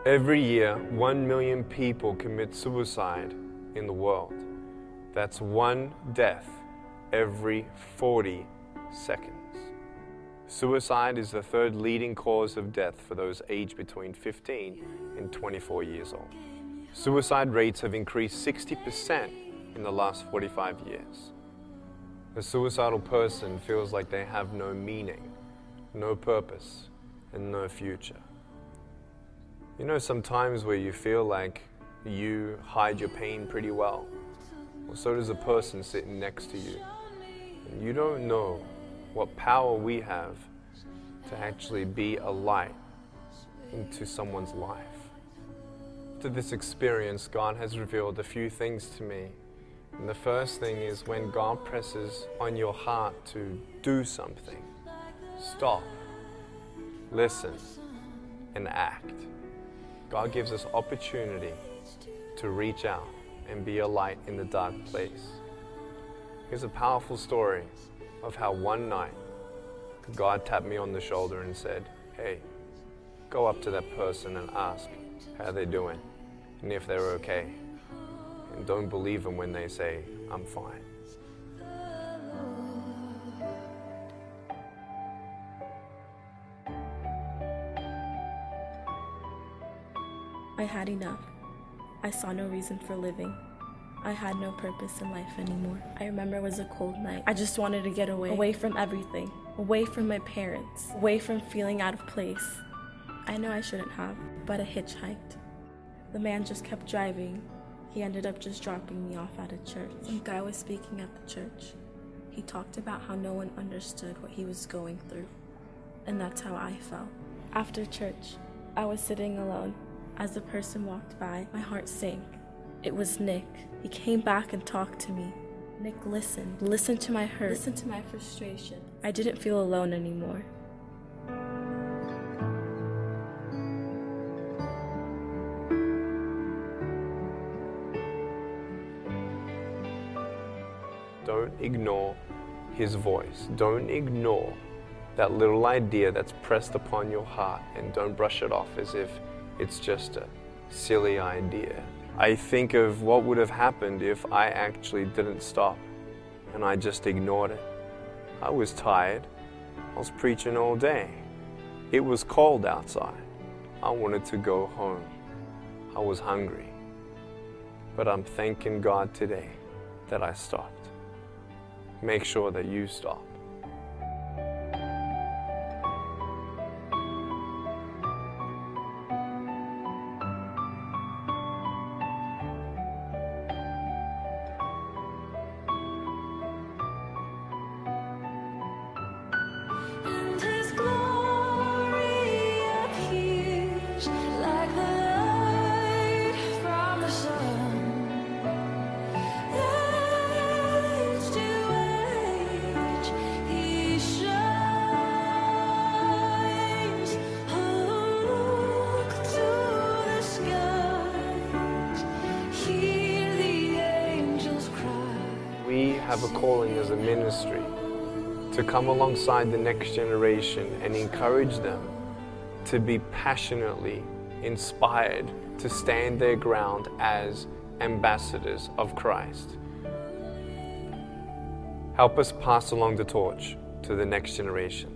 Every year, 1 million people commit suicide in the world. That's one death every 40 seconds. Suicide is the third leading cause of death for those aged between 15 and 24 years old. Suicide rates have increased 60% in the last 45 years. A suicidal person feels like they have no meaning, no purpose, and no future. You know, sometimes where you feel like you hide your pain pretty well, well, so does a person sitting next to you. And you don't know what power we have to actually be a light into someone's life. After this experience, God has revealed a few things to me. And the first thing is when God presses on your heart to do something, stop, listen, and act. God gives us opportunity to reach out and be a light in the dark place. Here's a powerful story of how one night God tapped me on the shoulder and said, "Hey, go up to that person and ask how they're doing and if they're okay. And don't believe them when they say, I'm fine." I had enough. I saw no reason for living. I had no purpose in life anymore. I remember it was a cold night. I just wanted to get away from everything, away from my parents, away from feeling out of place. I know I shouldn't have, but I hitchhiked. The man just kept driving. He ended up just dropping me off at a church. Some guy was speaking at the church. He talked about how no one understood what he was going through, and that's how I felt. After church, I was sitting alone. As the person walked by, my heart sank. It was Nick. He came back and talked to me. Nick listened to my hurt, listened to my frustration. I didn't feel alone anymore. Don't ignore his voice. Don't ignore that little idea that's pressed upon your heart, and don't brush it off as if it's just a silly idea. I think of what would have happened if I actually didn't stop and I just ignored it. I was tired. I was preaching all day. It was cold outside. I wanted to go home. I was hungry. But I'm thanking God today that I stopped. Make sure that you stop. We have a calling as a ministry to come alongside the next generation and encourage them to be passionately inspired to stand their ground as ambassadors of Christ. Help us pass along the torch to the next generation.